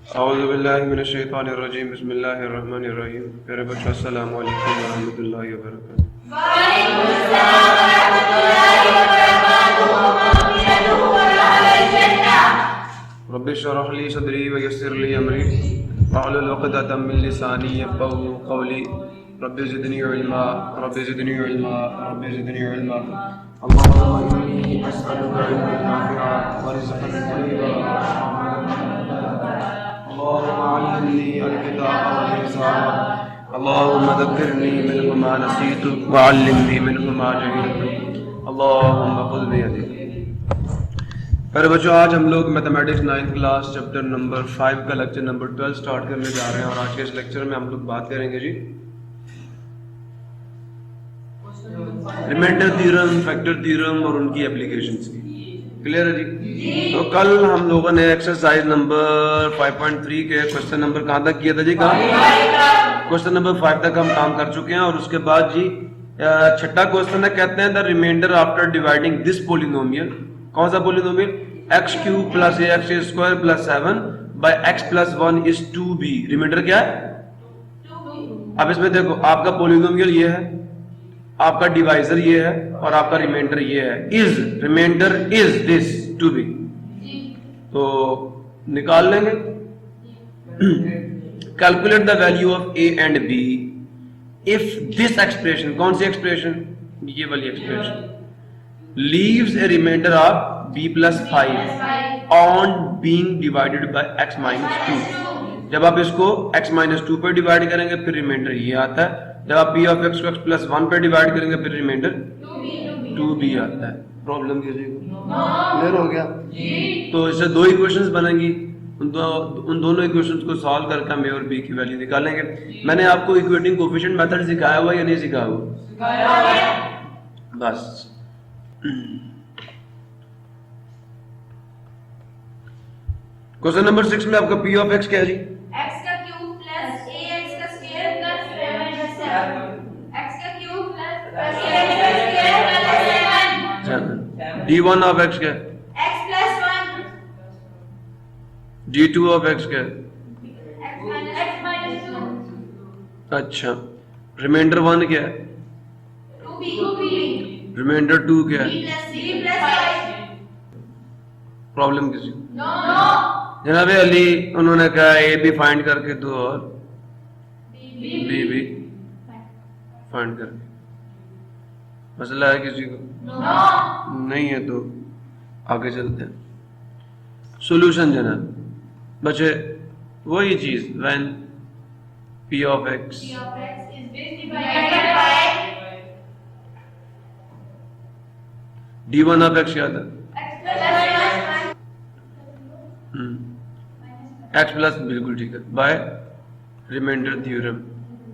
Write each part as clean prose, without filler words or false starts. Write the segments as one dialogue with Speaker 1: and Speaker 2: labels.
Speaker 1: औज़ुबिल्लाहिमिनश्शैतानिर्रजीम बिस्मिल्लाहिर्रहमानिर्रहीम। प्यारे बच्चों, अस्सलामु अलैकुम वरहमतुल्लाहि वबरकातुहू। रब्बि इश्रह ली सदरी व यस्सिर ली अमरी वहलुल उक़दतम मिन लिसानी यफ़क़हू क़ौली। Rabbi ज़िदनी इल्मा rabbi ज़िदनी इल्मा rabbi ज़िदनी इल्मा। अल्लाहुम्मा इन्नी अस्अलुका इल्मन नाफ़िअन व रिज़्क़न तय्यिबन व अल्लाहुम्मा अल्लिमनी अल-किताब वल हिसाब। अल्लाहुम्मा ज़क्किरनी मिन्हु मा नसीतु व अल्लिमनी मिन्हु मा जहिलतु। अल्लाहुम्मा ख़ुज़ बियदी। अरे बच्चों, आज हम लोग mathematics 9th class chapter number 5 का लेक्चर नंबर 12 स्टार्ट करने जा रहे हैं। और आज के इस लेक्चर में हम लोग बात करेंगे जी रिमाइंडर थ्योरम, फैक्टर थ्योरम और उनकी एप्लीकेशंस की। क्लियर है जी? तो कल हम लोगों ने एक्सरसाइज नंबर 5.3 के क्वेश्चन नंबर कहाँ तक किया था जी? क्वेश्चन नंबर 5 तक हम काम कर चुके हैं। और उसके बाद जी छठा क्वेश्चन है, कहते हैं the reminder after dividing this polynomial. कौन सा polynomial? x³ plus ax² plus 7 by x plus 1 is 2b। Reminder क्या है? अब इसमें देखो, आपका पोलिनोमियल ये है, आपका डिवाइजर ये है और आपका रिमाइंडर ये है। Is reminder is this 2b। तो निकाल लेंगे। Calculate the value of a and b if this expression, कौन सी एक्सप्रेशन? ये वाली expression leaves a remainder of b plus 5 on being divided by x minus 2। जब आप इसको x minus 2 पर डिवाइड करेंगे फिर रिमाइंडर ये आता है। जब आप p of x को x plus 1 पर डिवाइड करेंगे फिर रिमाइंडर 2b आता है। प्रॉब्लम किसी को क्लियर हो गया? तो इससे दो इक्वेशंस बनेंगी। उन दोनों इक्वेशंस को सॉल्व करके हम a और b की वैल्यू निकालेंगे। मैंने आपको इक्वेटिंग कोफिशिएंट मेथड सिखाया हुआ या नहीं सिखाया हुआ? बस क्वेश्चन नंबर 6 में आपका p ऑफ x क्या है जी?
Speaker 2: x का क्यूब प्लस ax का स्क्वायर प्लस 7 x का क्यूब प्लस ax का square plus 7
Speaker 1: d1 of x क्या है?
Speaker 2: x plus 1
Speaker 1: d2 of x क्या है?
Speaker 2: x minus 2।
Speaker 1: अच्छा, रिमाइंडर 1 क्या है?
Speaker 2: 2b
Speaker 1: रिमाइंडर 2 क्या है?
Speaker 2: b plus 5।
Speaker 1: प्रॉब्लम किसी को?
Speaker 2: नो
Speaker 1: जनाब अली उन्होंने कहा ए भी फाइंड करके दो और बी भी फाइंड करके। मसला है किसी को? नहीं है तो आगे चलते हैं। सॉल्यूशन जनाब बचे वही चीज, when p of x
Speaker 2: is divided by
Speaker 1: d1 of x क्या था? x प्लस, बिल्कुल ठीक है, बाय रिमाइंडर थ्योरम।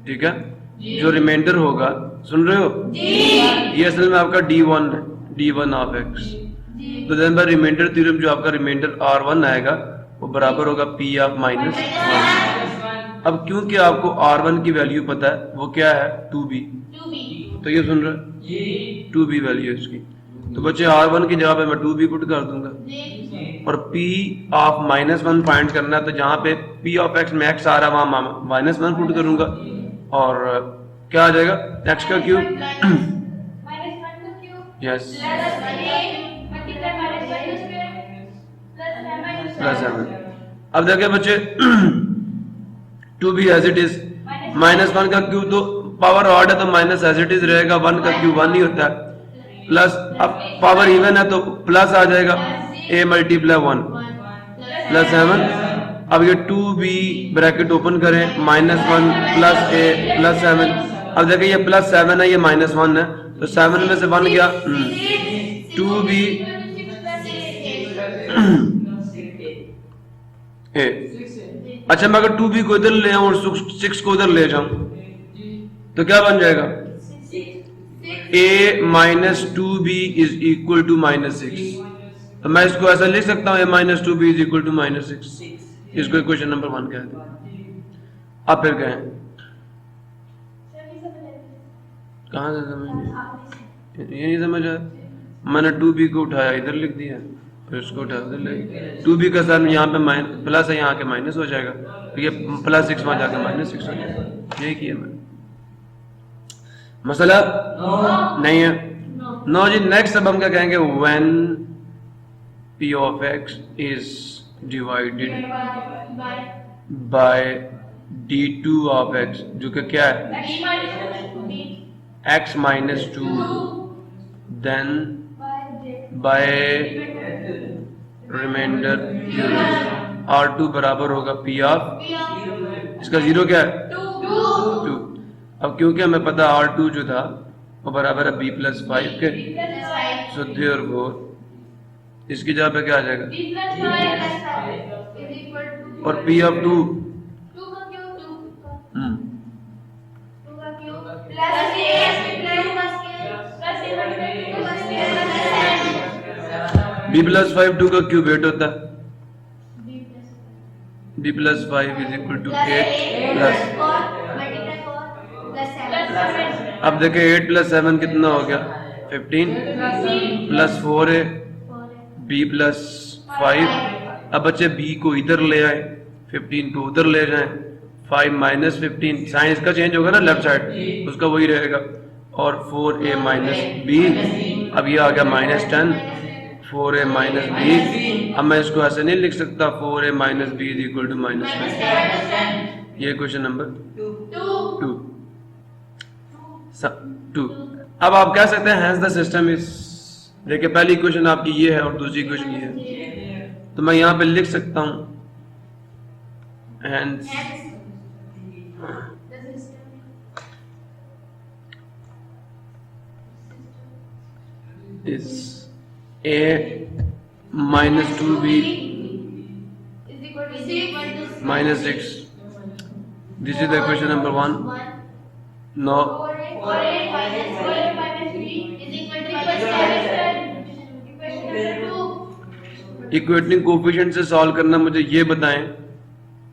Speaker 1: ठीक है, जो रिमाइंडर होगा, सुन रहे हो? ये असल में आपका d1 है, d1 ऑफ x। तो देन बाय रिमाइंडर थ्योरम जो आपका रिमाइंडर r1 आएगा वो बराबर होगा p ऑफ -1। अब क्योंकि आपको r1 की वैल्यू पता है, वो क्या है? 2b। तो ये सुन रहे, 2b वैल्यू है इसकी। तो बच्चे r1 की जगह पे मैं 2b पुट कर दूंगा और p ऑफ -1 फाइंड करना है। तो जहां पे p ऑफ x में x आ रहा है वहां -1 पुट करूंगा और क्या आ जाएगा? x का क्यूब यस प्लस 7। अब देखिए बच्चे 2b एज इट इज, -1 का क्यूब तो पावर ऑड है तो माइनस एज इट इज रहेगा, 1 का क्यूब 1 ही होता है, प्लस अब पावर इवन है तो प्लस आ जाएगा, a मल्टीप्लाई 1 प्लस 7। अब ये 2b ब्रैकेट ओपन करें, -1 प्लस a प्लस 7। अब देखिए ये प्लस 7 है, ये -1 है, तो 7 में से 1 गया, 2b a। अच्छा, मैं अगर 2b को इधर ले आऊं और 6 को उधर ले जाऊं तो क्या बन जाएगा? a minus 2b is equal to -6। तो मैं इसको ऐसा लिख सकता हूँ, a minus 2b is equal to -6। इसको इक्वेशन नंबर 1 कहते हैं। अब फिर कहें कहाँ से समझ, ये नहीं समझ आया? मैंने 2b को उठाया इधर लिख दिया तो इसको उठा दे, 2b का साइन यहाँ पे प्लस है, यहाँ के माइनस हो जाएगा, तो ये +6 वहाँ जाकर -6 हो जाएगा। यही किया मैंने। मसला नहीं है। नो जी, नेक्स्ट अब हम क्या कहेंगे, when p of x is divided by d2 of x, जो कि क्या है, x minus 2, then by remainder theorem, R2 बराबर होगा p of, इसका जीरो क्या है, 2। अब क्योंकि हमें पता R2 जो था वो बराबर है b+5 के, सो देयरफॉर इसकी जगह पे क्या आ जाएगा, और p of 2 b+5 2 का क्यूब 8 होता है, b+5 is equal to 8 plus, अब देखें 8 + 7 कितना हो गया, 15 प्लस 4 है b+5। अब बच्चे b को इधर ले आए, 15 को उधर ले जाएं, 5 - 15, साइन इसका चेंज होगा ना लेफ्ट साइड, उसका वही रहेगा, और 4a - b, अब ये आ गया -10, 4a - b। अब मैं इसको ऐसे नहीं लिख सकता, 4a - b is equal to -10। ये क्वेश्चन नंबर 2। अब आप कह सकते हैं हैंस द सिस्टम इज, देखिए पहली इक्वेशन आपकी ये है और दूसरी इक्वेशन ये है, तो मैं यहाँ पे लिख सकता हूँ hence is a minus 2b minus 6. This is the equation number 1. Now equating coefficient से सॉल्व करना, मुझे ये बताएं,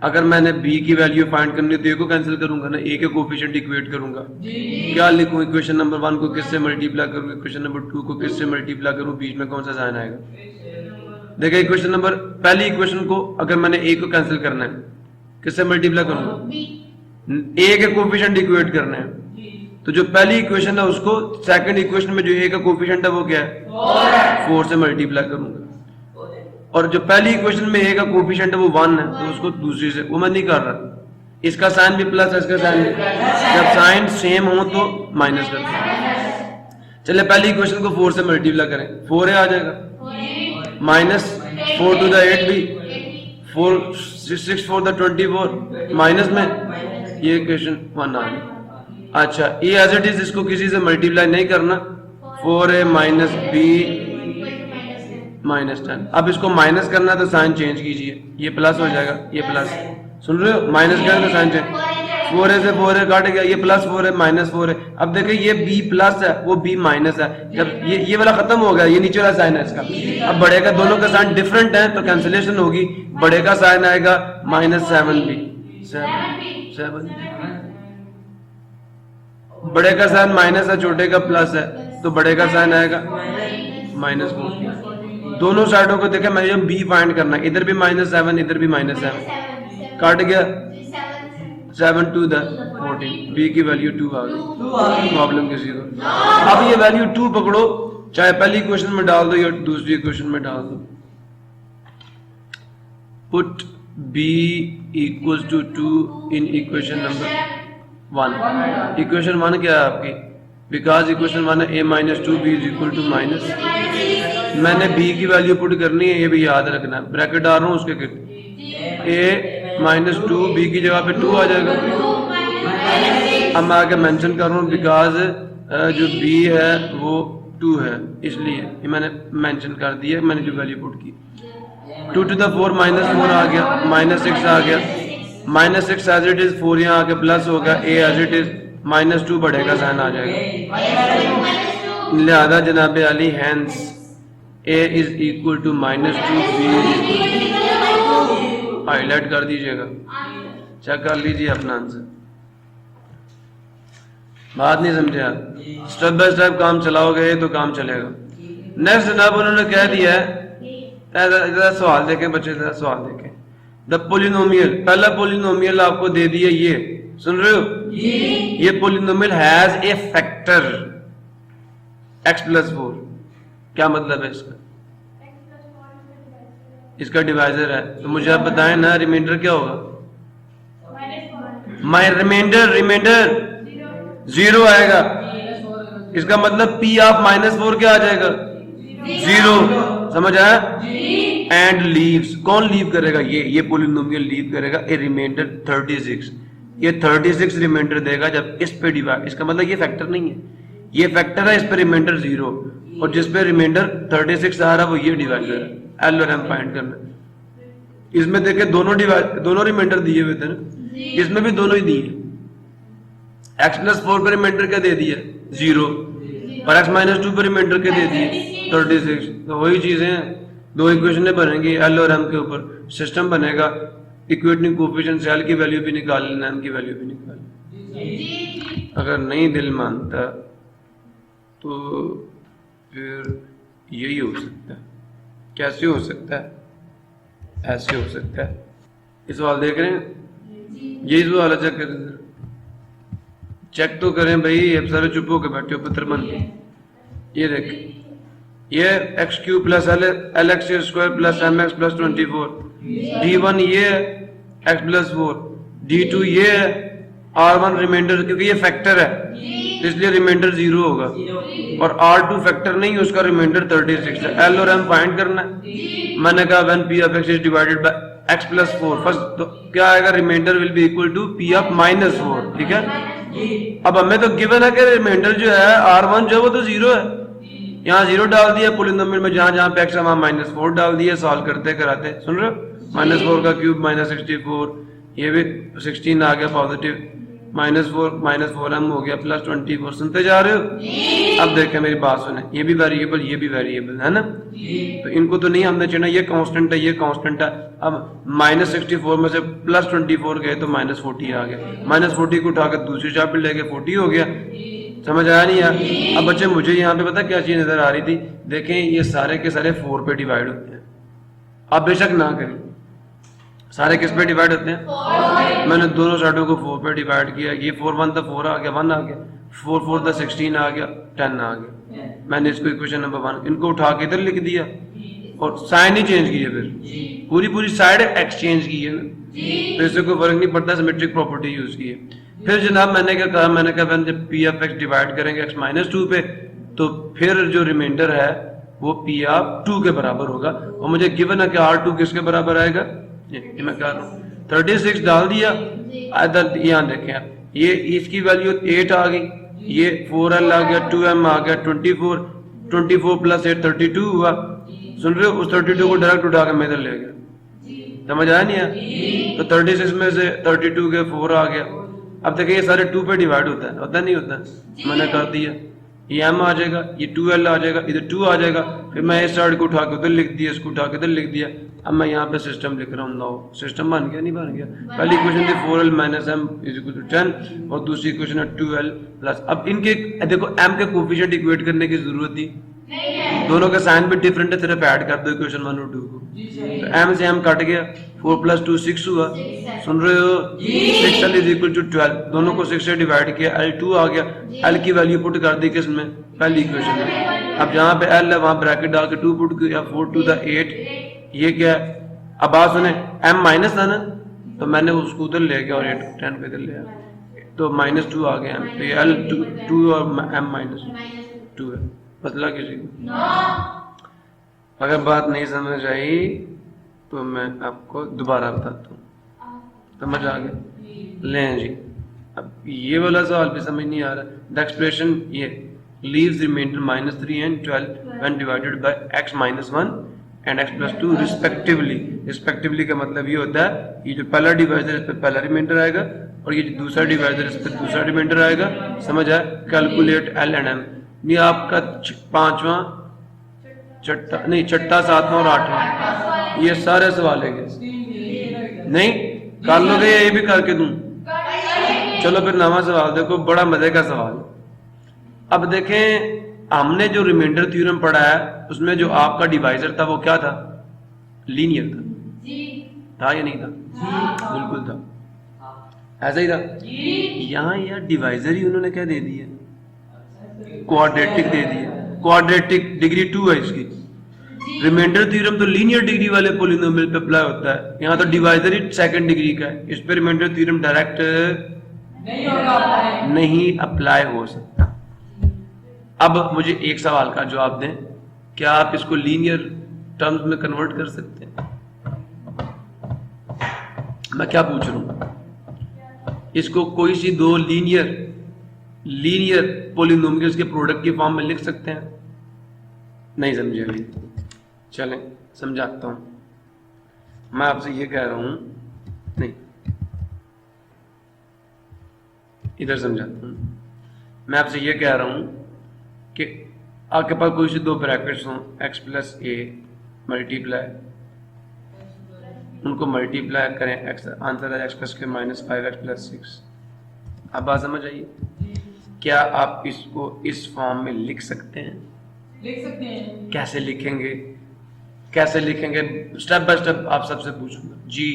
Speaker 1: अगर मैंने b की वैल्यू फाइंड करनी है तो a को कैंसिल करूंगा ना, a के कोफिशिएंट इक्वेट करूंगा, क्या लिखूं, इक्वेशन नंबर 1 को किससे मल्टीप्लाई करूं, इक्वेशन नंबर 2 को किससे मल्टीप्लाई करूं, बीच में कौन सा साइन आएगा। देखिए इक्वेशन नंबर, पहली इक्वेशन को अगर मैंने a को कैंसिल करना है, किससे मल्टीप्लाई करूंगा, a के कोफिशिएंट इक्वेट करना है, तो जो पहली इक्वेशन है उसको सेकंड इक्वेशन में जो a का कोफिशिएंट है वो क्या है, 4 से मल्टीप्लाई करूंगा, और जो पहली इक्वेशन में a का कोफिशिएंट है वो 1 है, तो उसको दूसरी से, वो मैं नहीं कर रहा, इसका साइन भी प्लस है, इसका साइन भी, जब साइन सेम हो तो माइनस कर दो। चलिए पहली इक्वेशन को 4 से मल्टीप्लाई करें, 4a आ जाएगा, माइनस 4 to the 8 भी, 4 6 4 the 24, माइनस में ये इक्वेशन 1 आ गई। अच्छा, ये एज इट इज, इसको किसी से मल्टीप्लाई नहीं करना, 4a - b -10। अब इसको माइनस करना है तो साइन चेंज कीजिए, ये प्लस हो जाएगा, ये प्लस, सुन रहे हो, माइनस करें तो साइन चेंज, 4a से 4a काट गया, ये +4 है -4 है। अब देखिए ये b प्लस है, वो b माइनस है, जब ये वाला खत्म हो गया, ये नीचे वाला साइन है इसका, अब बड़े का, दोनों का साइन डिफरेंट है तो कैंसिलेशन होगी, बड़े का साइन आएगा -7b, 7, बड़े का साइन माइनस है, छोटे का प्लस है, तो बड़े का साइन आएगा -4। दोनों साइडों को देखें, मैं b फाइंड करना है, इधर भी -7, इधर भी -7, काट गया, 7 to the 14, b की वैल्यू 2 आ गई, प्रॉब्लम किसी को। अब ये वैल्यू 2 पकड़ो, चाहे पहली क्वेश्चन में डाल दो या दूसरी क्वेश्चन में डाल दो, put b equals to 2 in equation number 1। Equation 1 क्या है आपकी, बिकॉज इक्वेशन 1 है a - 2b is equal to minus, मैंने b की वैल्यू पुट करनी है, ये भी याद रखना है, ब्रैकेट डाल रहा हूँ उसके a - 2, b की जगह पे 2 आ जाएगा। अब मैं आगे मेंशन कर रहा हूँ, बिकॉज जो b है वो 2 है, इसलिए ये मैंने मेंशन कर दिया, मैंने जो वैल्यू पुट की, 2 to the 4 -4 आ गया, -6 आ गया, -6 एज इट इज, 4 यहाँ आके प्लस होगा, a एज इट इज, -2 बढ़ेगा, साइन आ जाएगा, लिहाजा जनाब Ali hence a is equal to -2, b highlight कर दीजिएगा, चेक कर लीजिए अपना आंसर। बात नहीं समझे आप, स्टेप बाय स्टेप काम चलाओगे तो काम चलेगा। नेक्स्ट जनाब उन्होंने कह दिया है जरा सवाल देखें बच्चे, जरा सवाल देखें। द पोलिनोमियल, पहला पोलिनोमियल आपको दे दिया, ये सुन रहे हो जी? ये polynomial has a factor x+4। क्या मतलब है इसका? इसका डिवाइजर है। तो मुझे आप बताएं ना, रिमाइंडर क्या होगा? माई रिमाइंडर 0 आएगा। इसका मतलब P ऑफ -4 क्या आ जाएगा? 0। समझ आया? एंड लीव्स, कौन लीव करेगा? ये पोलिनोमियल लीव करेगा ए रिमाइंडर 36। ये 36 रिमाइंडर देगा जब इस पे डिवाइड, इसका मतलब ये फैक्टर नहीं है, ये फैक्टर है, इस पे रिमाइंडर 0, और जिस पे रिमाइंडर 36 आ रहा है वो ये डिवाइडर है। एल और एम फाइंड करना। इसमें देखे दोनों रिमाइंडर दिए हुए थे ना, इसमें भी दोनों ही दिए। x+4 पे रिमाइंडर क्या दे दिया? 0, और x-2 पे रिमाइंडर क्या दे दिए? 36। तो वही चीजें हैं, दो इक्वेशन बनेंगी एल और एम के ऊपर, सिस्टम बनेगा। इक्वेटिंग कोएफिशिएंट से एल की वैल्यू भी निकाल लेना, एम की वैल्यू भी निकाल लेना। अगर नहीं दिल मानता तो फिर यही हो सकता है। कैसे हो सकता है? ऐसे हो सकता है। इस सवाल देख रहे हैं? यही सवाल है, चेक करें, चेक तो करें भाई। अब सारे चुप होकर बैठे हो पत्थर बन के। ये देख, ये x³ plus lx² plus mx plus 24, d1 ये है x+4, d2 ये है r1 रिमाइंडर, क्योंकि ये फैक्टर है इसलिए रिमाइंडर 0 होगा, और r2 फैक्टर नहीं, उसका रिमाइंडर 36 है। l और m फाइंड करना है। मैंने कहा when p of x is divided by x+4, first तो क्या आएगा? Reminder will be equal to p of -4। ठीक है, अब हमें तो गिवन है कि रिमाइंडर जो है r1 जो वो तो 0 है, यहाँ 0 डाल दिया पोलिनोमियल में, जहां जहां पे x है वहां -4 डाल दिया, सॉल्व करते कराते। सुन रहे हो? -4 का क्यूब -64, ये भी 16 आ गया पॉजिटिव, -4m हो गया प्लस 24। सुनते जा रहे हो? अब देखें मेरी बात सुने, ये भी वेरिएबल, ये भी वेरिएबल है ना, तो इनको तो नहीं हमने चुना, ये कांस्टेंट है, ये कांस्टेंट है। अब -64 में से प्लस 24 गए तो -40 आ गया, -40 को उठाकर दूसरी चाप पे ले गए, 40 हो गया। समझ आया नहीं यार? अब बच्चे मुझे यहाँ पे पता क्या चीज नजर आ रही थी, देखें ये सारे के सारे 4 पे डिवाइड होते हैं। आप बेशक ना करें, सारे किस पे डिवाइड होते हैं? मैंने दोनों साइडों को 4 पे डिवाइड किया। ये 4 1 था, 4 आ गया, 1 आ गया, 4 4 था, 16 आ गया, 10 आ गया। मैंने इसको इक्वेशन नंबर 1 इनको उठा के इधर लिख दिया और साइन ही चेंज किए, फिर पूरी साइड एक्सचेंज की है, तो इससे कोई फर्क नहीं पड़ता, सिमेट्रिक प्रॉपर्टी यूज की है। फिर जनाब मैंने क्या कहा, मैंने कहा जब p ऑफ x डिवाइड करेंगे x-2 पे, तो फिर जो रिमाइंडर है वो p ऑफ 2 के बराबर होगा, और मुझे गिवन है कि r2 किसके बराबर आएगा? ये मैं कह रहा हूँ 36 डाल दिया। यहाँ देखें आप, ये इसकी वैल्यू 8 आ गई, ये 4l आ गया, 2m आ गया, 24 प्लस 8 32 हुआ। सुन रहे हो? उस 32 को डायरेक्ट उठा के मैं इधर ले गया। समझ आया नहीं है? तो 36 में से 32 के 4 आ गया। अब देखिए ये सारे 2 पे डिवाइड होता नहीं होता? मैंने कर दिया, ये m आ जाएगा, ये 2l आ जाएगा, इधर 2 आ जाएगा, फिर मैं इस साइड को उठा के उधर लिख दिया, इसको उठा के इधर लिख दिया। अब मैं यहाँ पे सिस्टम लिख रहा हूँ, नाउ सिस्टम बन गया नहीं बन गया? पहली इक्वेशन थी 4l minus m is equal to 10, और दूसरी इक्वेशन है 2l प्लस। अब इनके देखो m के कोफिशिएंट इक्वेट करने की जरूरत थी, दोनों का साइन भी डिफरेंट है, सिर्फ ऐड कर दो इक्वेशन 1 और 2 को, तो m से m कट गया, 4 + 2 6 हुआ। सुन रहे हो? 6l इज इक्वल टू 12, दोनों को 6 से डिवाइड किया, l2 आ गया, l की वैल्यू पुट कर दी किसमें? पहली इक्वेशन में। अब जहाँ पे l है वहां ब्रैकेट डाल के 2 पुट किया, 4 2 8, ये क्या है? अब बात सुने, m माइनस था ना, तो मैंने उसको उधर ले गया और 8 10 पे इधर ले आया, तो -2 आ गया, तो ये l 2 और m -2 है। बदला किसी को? अगर बात नहीं समझ आई तो मैं आपको दोबारा बताता हूँ। समझ आ गया? लें जी, अब ये वाला सवाल भी समझ नहीं आ रहा। द एक्सप्रेशन ये leaves remainder -3 and 12 when divided by x - 1 and x+2 respectively। respectively का मतलब ये होता है, ये जो पहला डिवाइजर इस पे पहला रिमाइंडर आएगा, और ये जो दूसरा डिवाइजर इस पे दूसरा रिमाइंडर आएगा। समझ आया? Calculate l and m। ये आपका 5वां छठा 7वां और 8वां, ये सारे सवाल है नहीं कर लोगे? ये भी करके दूं? चलो फिर नवा सवाल देखो, बड़ा मजे का सवाल। अब देखें, हमने जो रिमाइंडर थ्योरम पढ़ा है उसमें जो आपका डिवाइजर था वो क्या था? लीनियर था,
Speaker 2: जी
Speaker 1: था या नहीं था? बिल्कुल था, ऐसा ही था। यहाँ यार डिवाइजर ही उन्होंने क्या दे दिया, क्वाड्रेटिक दे दिया, क्वाड्रेटिक डिग्री 2 है इसकी। रिमाइंडर थ्योरम तो लीनियर डिग्री वाले पोलिनोमियल पे अप्लाई होता है, यहाँ तो डिवाइजर ही सेकंड डिग्री का है, इस पे रिमाइंडर थ्योरम डायरेक्ट नहीं अप्लाई हो सकता। अब मुझे एक सवाल का जवाब दें, क्या आप इसको लीनियर टर्म्स में कन्वर्ट कर सकते हैं? मैं क्या पूछ रहा हूं, इसको कोई सी दो लीनियर पोलिनोमियल्स के प्रोडक्ट की फॉर्म में लिख सकते हैं? नहीं समझे अभी? चलें समझाता हूं। मैं आपसे ये कह रहा हूं, नहीं इधर समझाता हूं। मैं आपसे ये कह रहा हूं कि आपके पास कोई सी दो ब्रैकेट्स हों, x प्लस ए मल्टीप्लाई, उनको मल्टीप्लाई करें, x आंसर है x प्लस के माइनस 5x प्लस 6। अब बात समझ आइए, क्या आप इसको इस फॉर्म में लिख सकते हैं?
Speaker 3: लिख सकते हैं।
Speaker 1: कैसे लिखेंगे, कैसे लिखेंगे? स्टेप बाय स्टेप आप सबसे पूछूंगा जी।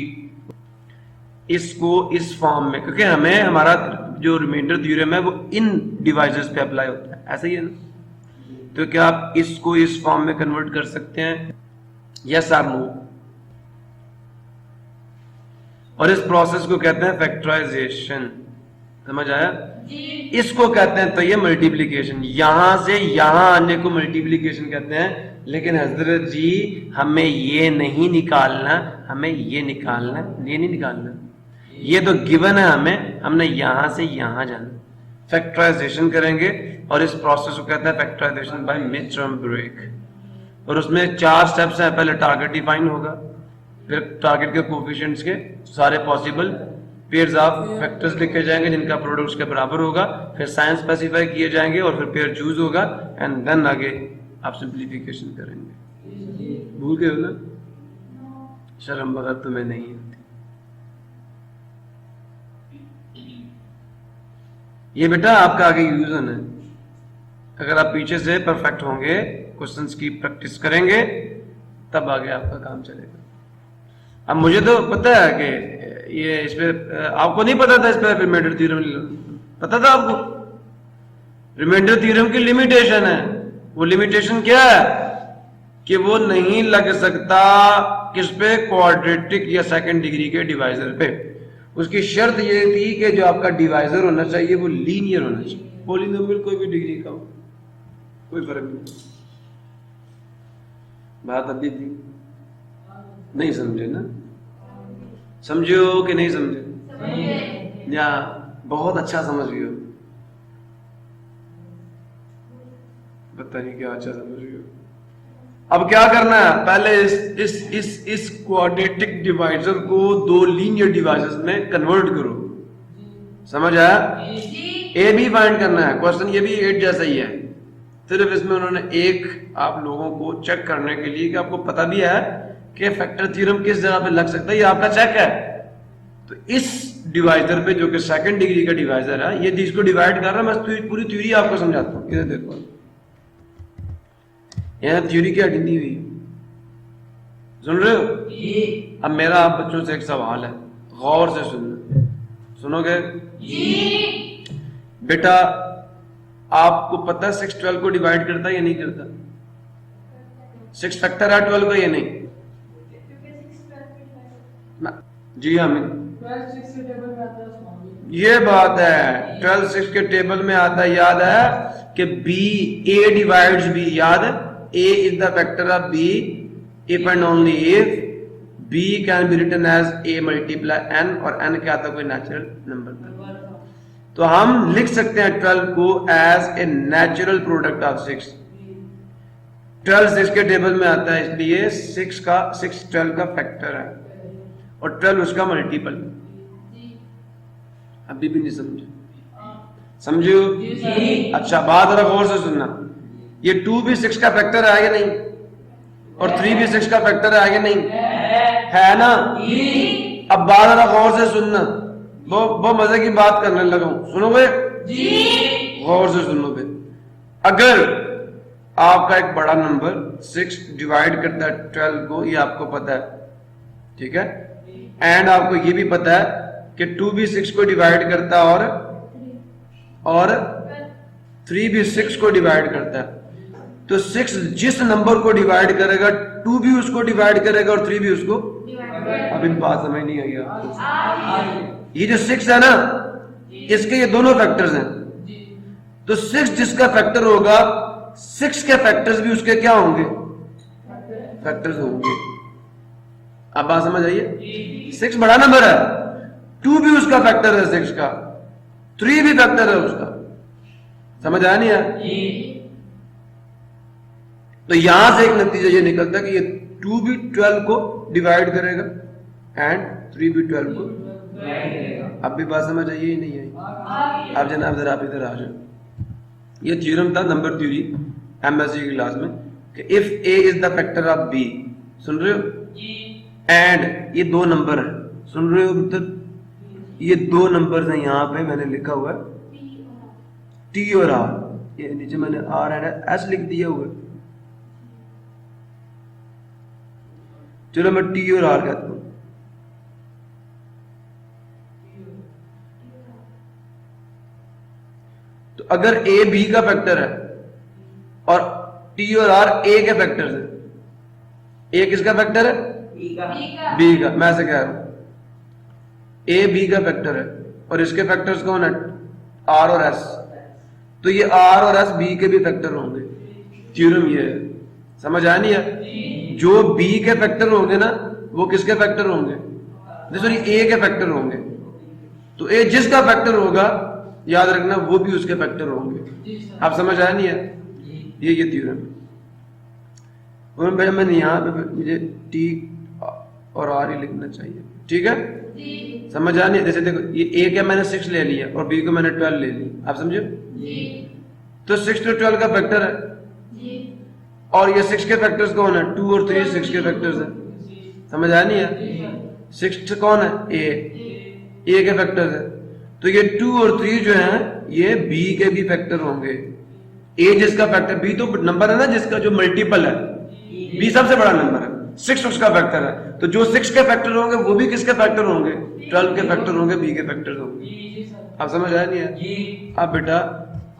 Speaker 1: इसको इस फॉर्म में, क्योंकि हमें हमारा जो रिमाइंडर थ्योरम है वो इन डिवाइसेस पे अप्लाई होता है, ऐसा ही है ना? तो क्या आप इसको इस फॉर्म में कन्वर्ट कर सकते हैं? यस और नो? और इस प्रोसेस को कहते हैं फैक्टराइजेशन, समझ आया? इसको कहते हैं तो ये मल्टीप्लिकेशन, यहां से यहां आने को मल्टीप्लिकेशन कहते हैं। लेकिन हजरत जी हमें ये नहीं निकालना, हमें ये निकालना, ये नहीं निकालना, ये तो गिवन है हमें, हमने यहां से यहां जाना। फैक्टराइजेशन करेंगे और इस प्रोसेस को कहते हैं factorisation by mid term break. और उसमें 4 स्टेप्स हैं। पहले टारगेट डिफाइन होगा, फिर टारगेट के कोफिशिएंट्स के सारे पॉसिबल पेयर्स ऑफ फैक्टर्स लिखे जाएंगे जिनका प्रोडक्ट उसके बराबर होगा, फिर साइन स्पेसिफाई किए जाएंगे और फिर पेयर चूज होगा एंड देन आगे आप सिंप्लीफिकेशन करेंगे। भूल गए हो ना? शर्म वगैरह तुम्हें नहीं आती। ये बेटा आपका आगे यूज होना है। अगर आप पीछे से परफेक्ट होंगे, क्वेश्चंस की प्रैक्टिस करेंगे, तब आगे आपका काम चलेगा। अब मुझे तो पता है कि ये इस पे आपको नहीं पता था, इस पे रिमाइंडर थ्योरम पता था आपको? रिमाइंडर थ्योरम की लिमिटेशन है। वो लिमिटेशन क्या है कि वो नहीं लग सकता किस पे, क्वाड्रेटिक या सेकंड डिग्री के डिवाइजर पे। उसकी शर्त ये थी कि जो आपका डिवाइजर होना चाहिए वो लीनियर होना चाहिए। पॉलिनोमियल कोई भी डिग्री का हो, कोई फर्क नहीं। बात अभी भी नहीं समझे ना? समझे हो कि नहीं समझे? या बहुत अच्छा समझ गए हो? पता नहीं क्या अच्छा समझ गए हो। अब क्या करना है, पहले इस क्वाड्रेटिक डिवाइजर को दो लीनियर डिवाइजर्स में कन्वर्ट करो। समझ आया? ए भी फाइंड करना है। क्वेश्चन ये भी 8 जैसा ही है, सिर्फ इसमें उन्होंने एक आप लोगों को चेक करने के लिए कि आपको पता भी है कि फैक्टर थ्योरम किस जगह पे लग सकता है, ये आपका चेक है। तो इस डिवाइजर पे जो कि सेकंड डिग्री का डिवाइजर है, ये जिसको डिवाइड कर रहा है, मैं पूरी थ्योरी आपको समझाता हूँ। इधर देखो, यह थ्योरी क्या ढीली हुई, सुन रहे हो? अब मेरा आप बच्चों से एक सवाल है, गौर से सुनोगे? बेटा आपको पता है 6 12 को डिवाइड करता है या नहीं करता? 6 फैक्टर है 12 का या नहीं? जी हामिद, ये बात है, 12 6 के टेबल में आता है। याद है कि बी ए डिवाइड्स बी, याद है? A is the factor of B if and only if B can be written as A multiply N, और N क्या था? कोई नेचुरल नंबर। तो हम लिख सकते हैं 12 को as a natural product of 6। 12 6 के टेबल में आता है, इसलिए 6 12 का फैक्टर है और 12 उसका मल्टीपल। अभी भी नहीं समझे? समझो? अच्छा बात रखो और से सुनना, ये 2 भी 6 का फैक्टर है या नहीं? और 3 भी 6 का फैक्टर है या नहीं? है ना? अब बात जरा गौर से सुनना, बहुत मजे की बात करने लगा हूं, सुनोगे? गौर से सुनोगे। अगर आपका एक बड़ा नंबर 6 डिवाइड करता है 12 को, ये आपको पता है, ठीक है। एंड आपको ये भी पता है कि 2 भी 6 को डिवाइड करता है और 3 भी 6 को डिवाइड करता है। तो 6 जिस नंबर को डिवाइड करेगा 2 भी उसको डिवाइड करेगा और 3 भी उसको। अभी बात समझ नहीं आई आपको। ये जो 6 है ना, इसके ये दोनों फैक्टर्स हैं। तो 6 जिसका फैक्टर होगा, 6 के फैक्टर्स भी उसके क्या होंगे, फैक्टर्स होंगे। अब बात समझ आइए। 6 बड़ा नंबर है, 2 भी उसका फैक्टर है 6 का, 3 भी फैक्टर है उसका। समझ आया नहीं है? तो यहां से एक नतीजा ये निकलता है कि ये 2 भी 12 को डिवाइड करेगा एंड 3 भी 12 को। अब भी बात समझ आइए नहीं आई? अब जनाब जरा आप इधर आ जाओ। ये थ्योरम था नंबर थ्योरी एमएससी की क्लास में कि if a is the factor of b, सुन रहे हो, एंड ये 2 नंबर है, सुन रहे हो मतलब ये 2 नंबर है। यहां पे मैंने लिखा हुआ है टी और आर, ये नीचे मैंने आर एंड एस लिख दिया हुआ है। चलो मैं टी और आर कहता हूं। तो अगर ए बी का फैक्टर है और टी और आर ए के फैक्टर है, ए किसका फैक्टर है, बी का। मैं ऐसे कह रहा हूं ए बी का फैक्टर है और इसके फैक्टर्स कौन है, आर और एस। तो ये आर और एस बी के भी फैक्टर होंगे। थ्योरम ये है, समझ आया नहीं है? जो बी के फैक्टर होंगे ना, वो किसके फैक्टर होंगे, सॉरी ए के फैक्टर होंगे। तो ए जिसका फैक्टर होगा, याद रखना, वो भी उसके फैक्टर होंगे। आप समझ आया नहीं है? ये थ्योरम है। मैंने यहाँ पे मुझे टी और आर ही लिखना चाहिए, ठीक है? समझ आ नहीं? जैसे देखो ये ए का मैंने 6 ले लिया और बी को मैंने 12 ले लिया, आप समझे? तो 6 तो 12 का फैक्टर है और ये 6 के फैक्टर्स कौन है, 2 और 3 6 के फैक्टर्स है। समझ आया नहीं है? 6 कौन है, ए के फैक्टर्स है। तो ये 2 और 3 जो है ये बी के भी फैक्टर होंगे। ए जिसका फैक्टर, बी तो नंबर है ना जिसका जो मल्टीपल है, बी सबसे बड़ा नंबर है, 6 उसका फैक्टर है। तो जो 6 के फैक्टर होंगे वो भी किसके फैक्टर होंगे, 12 के फैक्टर होंगे, बी के फैक्टर होंगे। आप समझ आया नहीं है? अब बेटा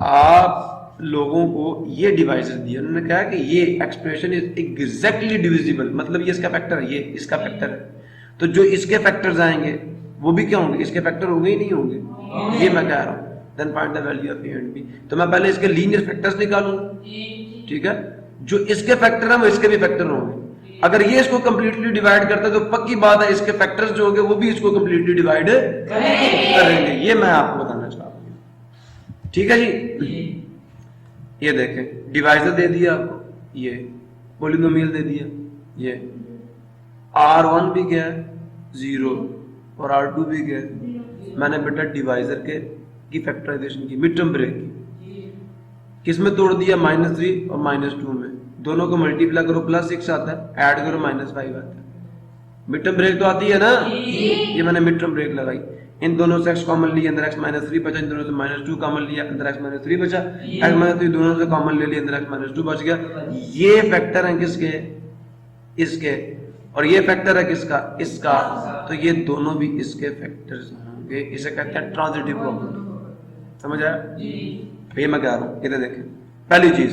Speaker 1: आप लोगों को ये डिवाइसेस दिया, उन्होंने कहा कि ये एक्सप्रेशन इज एग्जैक्टली डिविजिबल, मतलब ये इसका फैक्टर है, ये इसका फैक्टर है। तो जो इसके फैक्टर्स आएंगे वो भी क्या होंगे, इसके फैक्टर होंगे ही नहीं होंगे। ये मैं कह रहा हूं। Then find the value of A and B. तो मैं पहले इसके लीनियर फैक्टर्स निकालूंगा, ठीक है? जो इसके फैक्टर है वो इसके भी फैक्टर होंगे। अगर ये इसको कंप्लीटली डिवाइड करता है तो पक्की बात है इसके फैक्टर्स जो होंगे वो भी इसको कंप्लीटली डिवाइड करेंगे। ये मैं आपको बताना चाह रहा हूं, ठीक है जी? ये देखें, डिवाइजर दे दिया आपको, ये पॉलिनोमियल दे दिया, ये R1 भी क्या है 0 और R2 भी क्या है। मैंने बेटा डिवाइजर की फैक्टराइजेशन की, मिड टर्म ब्रेक की, किसमें तोड़ दिया, -3 और -2 में। दोनों को मल्टीप्लाई करो +6 आता है, ऐड करो -5 आता है। मिड टर्म ब्रेक तो आती है ना, ये मैंने मिड टर्म ब्रेक लगाई। इन दोनों से x कॉमन लिया, अंदर x-3 बचा, इन दोनों से -2 कॉमन लिया, अंदर x-3 बचा, x-3 दोनों से कॉमन ले लिया, अंदर x-2 बच गया। ये फैक्टर है किसके, इसके, और ये फैक्टर है किसका, इसका। तो ये दोनों भी इसके फैक्टर्स होंगे। इसे कहते हैं ट्रांजिटिव प्रॉपर्टी। समझ आया? ये मैं कह रहा हूं, इधर देखें। पहली चीज,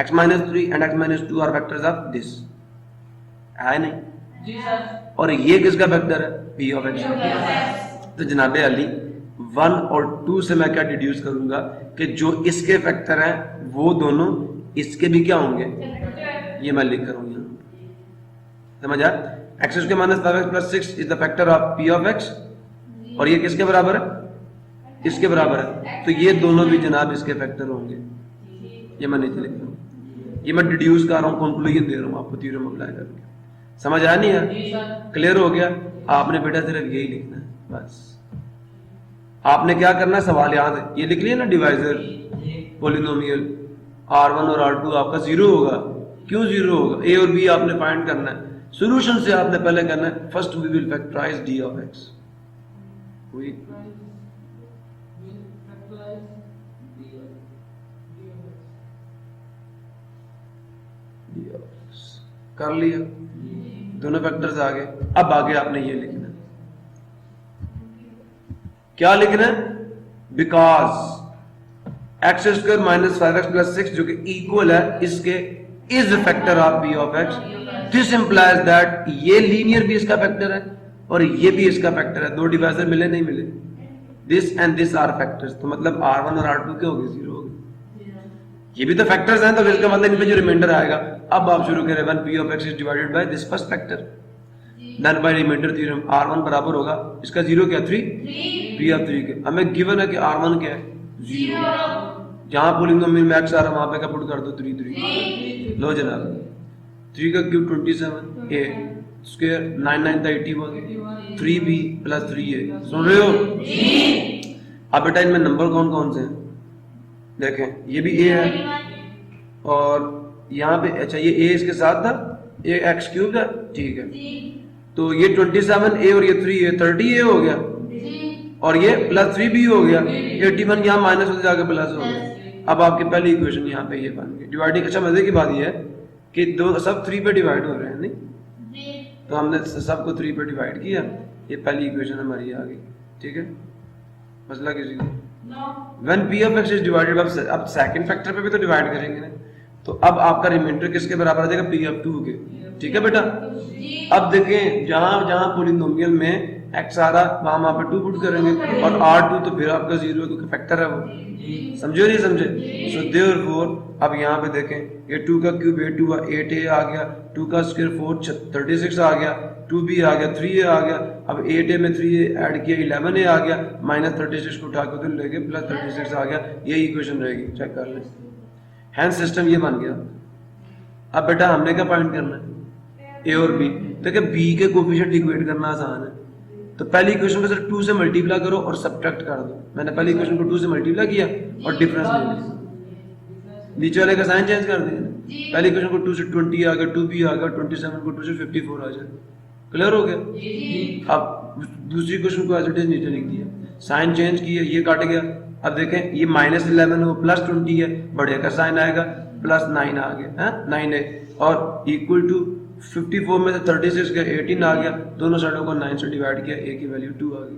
Speaker 1: x-3 and x-2 are factors of this, है नहीं? और ये किसका फैक्टर है, p ऑफ x। तो जनाबे अली 1 और 2 से मैं क्या डिड्यूस करूंगा कि जो इसके फैक्टर हैं वो दोनों इसके भी क्या होंगे, ये मैं लिख कर हूं। समझ आ? x के -5x + 6 is the factor of p of x, और ये किसके बराबर है, इसके बराबर है। तो ये दोनों भी जनाब इसके फैक्टर होंगे। ये मैं नीचे लिख रहा हूं, ये मैं डिड्यूस कर रहा हूं, कंक्लूजन दे रहा हूं आपको थ्योरम अप्लाई करके। समझ आया नहीं है? क्लियर हो गया? आपने बेटा सिर्फ यही लिखना है बस। आपने क्या करना है, सवाल याद है, ये लिख लिया ना, डिवाइजर पॉलिनोमियल R1 और R2 आपका 0 होगा। क्यों 0 होगा, a और b आपने फाइंड करना है। सॉल्यूशन से आपने पहले करना है, first we will factorise d of x। कर लिया, दोनों फैक्टर्स आ गए। अब आगे आपने ये लिखना है, क्या लिखना है? Because x square minus 5x plus 6 जो कि इक्वल है इसके is factor of p of x, this implies that ये लीनियर भी इसका फैक्टर है और ये भी इसका फैक्टर है। दो डिवाइजर मिले नहीं मिले, this and this are factors, तो मतलब r1 और r2 के हो गए, 0 हो गए। ये भी तो फैक्टर्स हैं, तो इसका मतलब इन पे जो रिमाइंडर आएगा, अब आप शुरू करें 1 p of x is divided by this first factor, then by reminder theorem r1 बराबर होगा इसका 0 क्या 3 p ऑफ 3 के। हमें गिवन है कि r1 क्या है 0, जहां पॉलिनोमियल में x आ रहा है वहां पे क्या पुट कर दो 3 3। लो जनाब 3 का क्यूब 27, a स्क्वायर 9 9 था 81, 3b प्लस 3a। सुन रहे हो जी? अब बेटा इनमें नंबर कौन कौन से हैं देखें, ये भी a है और यहाँ पे अच्छा ये a इसके साथ था, ये x क्यूब है, ठीक है। तो ये 27a और ये 3a 30a हो गया और ये प्लस 3b हो गया, 81 यहाँ माइनस होते जाके प्लस हो गया। अब आपकी पहली इक्वेशन यहाँ पे ये बन गई डिवाइडिंग। अच्छा मजे की बात ये है कि दो सब 3 पे डिवाइड हो रहे हैं, नहीं तो हमने सबको 3 पे डिवाइड किया, ये पहली इक्वेशन हमारी आ गई, ठीक है। मसला किसी को when p of x is divided, अब सेकंड फैक्टर पे भी तो डिवाइड करेंगे ना, तो अब आपका रिमाइंडर किसके बराबर आ जाएगा p ऑफ 2 के, ठीक है बेटा। अब देखें जहां जहां पॉलिनोमियल में x आ रहा वहां पे 2 पुट करेंगे और r2 तो फिर आपका 0 क्योंकि फैक्टर है वो, समझे नहीं समझे? सो देयरफॉर अब यहाँ पे देखें ये 2 का क्यूब 8a आ गया, 2 का स्क्वायर 4 36 आ गया, 2b आ गया, 3a आ गया। अब 8a में 3a ऐड किया 11a आ गया, माइनस 36 को उठा के उधर ले गए, प्लस 36 आ गया, ये इक्वेशन रहेगी, चेक कर लें। हैंस सिस्टम ये बन गया। अब बेटा हमने क्या फाइंड करना है, a और b। देखिए b के कोफिशिएंट इक्वेट करना आसान है, तो पहली इक्वेशन को सिर्फ 2 से मल्टीप्लाई करो और सब्ट्रैक्ट कर दो। मैंने पहली इक्वेशन को 2 से मल्टीप्लाई किया और डिफरेंस ले लिया, नीचे वाले का साइन चेंज कर दिया। पहली इक्वेशन को 2 से 20 आ गया, 2b आ गया, 27 को 2 से 54 आ जाए, क्लियर हो गया। अब दूसरी इक्वेशन को एज इट इज नीचे लिख दिया, साइन चेंज किया, ये काट गया। अब देखें ये माइनस 11 है वो प्लस 20 है, बड़े का साइन आएगा प्लस 9 आ गया, 9 है और इक्वल टू 54 में से 36 का 18 आ गया, दोनों साइडों को 9 से डिवाइड किया, a की वैल्यू 2 आ गई।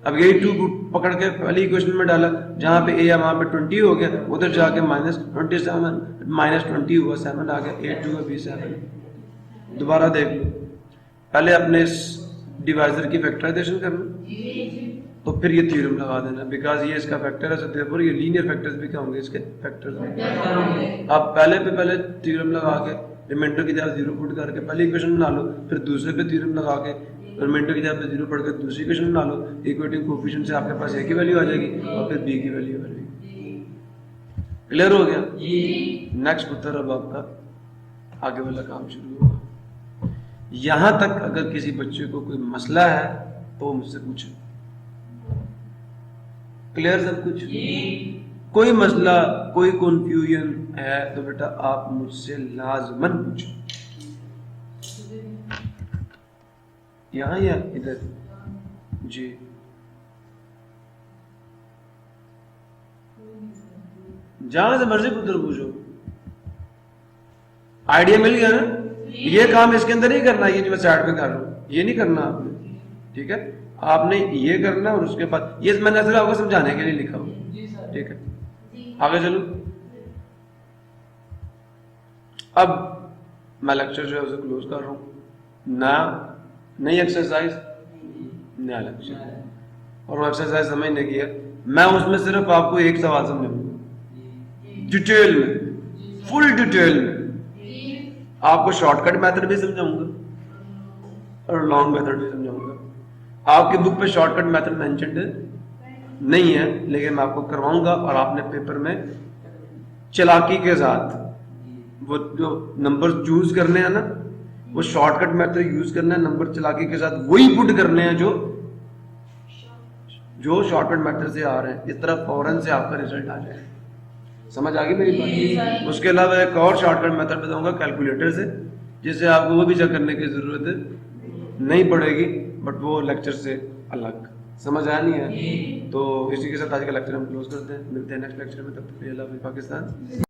Speaker 1: अब यही 2 पकड़ के पहली इक्वेशन में डाला, जहां पे a है वहां पे 20 हो गया, उधर जाके माइनस 27 माइनस 20 हुआ, 7 आ गया, 8 2 का 7। दोबारा देख लो, पहले अपने डिवाइजर की फैक्टराइजेशन करना, तो फिर ये थ्योरम लगा देना, बिकॉज ये इसका फैक्टर है, सो देयरफॉर ये लीनियर फैक्टर्स भी क्या होंगे, इसके फैक्टर्स होंगे। अब पहले पे पहले थ्योरम लगा के रिमाइंडर की जगह 0 पुट करके पहली इक्वेशन बना लो, फिर दूसरे पे थ्योरम लगा के रिमाइंडर की जगह पे 0 पढ़ के दूसरी इक्वेशन बना लो, इक्वेटिंग कोएफिशिएंट से आपके पास a की वैल्यू आ जाएगी और फिर b की वैल्यू आ जाएगी। क्लियर हो गया? नेक्स्ट उत्तर अब आपका आगे वाला काम शुरू होगा। यहां तक अगर किसी बच्चे को कोई मसला है तो मुझसे पूछो। क्लियर सब कुछ? कोई मसला कोई कंफ्यूजन है तो बेटा आप मुझसे लाजमन पूछो, यहाँ या इधर जी। जहां से मर्जी उधर पूछो, आइडिया मिल गया ना? ये काम इसके अंदर नहीं करना, ये जो मैं साइड पे कर रहा हूं ये नहीं करना आपने, ठीक है? आपने ये करना और उसके बाद ये मैंने सिर्फ आपको समझाने के लिए लिखा हुआ, ठीक है? आगे चलो। अब मैं लेक्चर जो है उसे क्लोज कर रहा हूँ। नई एक्सरसाइज नया लेक्चर, और वो एक्सरसाइज समझने की है। मैं उसमें सिर्फ आपको एक सवाल समझाऊंगा डिटेल में, फुल डिटेल में। आपको शॉर्टकट मेथड भी समझाऊंगा और लॉन्ग मेथड भी समझाऊंगा। आपकी बुक पे शॉर्टकट मेथड मेंशन्ड नहीं है, लेकिन मैं आपको करवाऊंगा और आपने पेपर में चालाकी के साथ वो जो नंबर चूज करने हैं ना, वो शॉर्टकट मेथड यूज करना है, नंबर चालाकी के साथ वही पुट करने हैं जो शॉर्टकट मेथड से आ रहे हैं। इस तरह फौरन से आपका रिजल्ट आ जाए। समझ आ गई मेरी बात? उसके अलावा एक और शॉर्टकट मेथड बताऊंगा कैलकुलेटर से, जिससे आपको वो भी चेक करने की जरूरत नहीं पड़ेगी, बट वो लेक्चर से अलग। समझ आया नहीं है? तो इसी के साथ आज का लेक्चर हम क्लोज करते हैं। मिलते हैं नेक्स्ट लेक्चर में, तब तक के लिए अल्लाह हाफ़िज़ पाकिस्तान।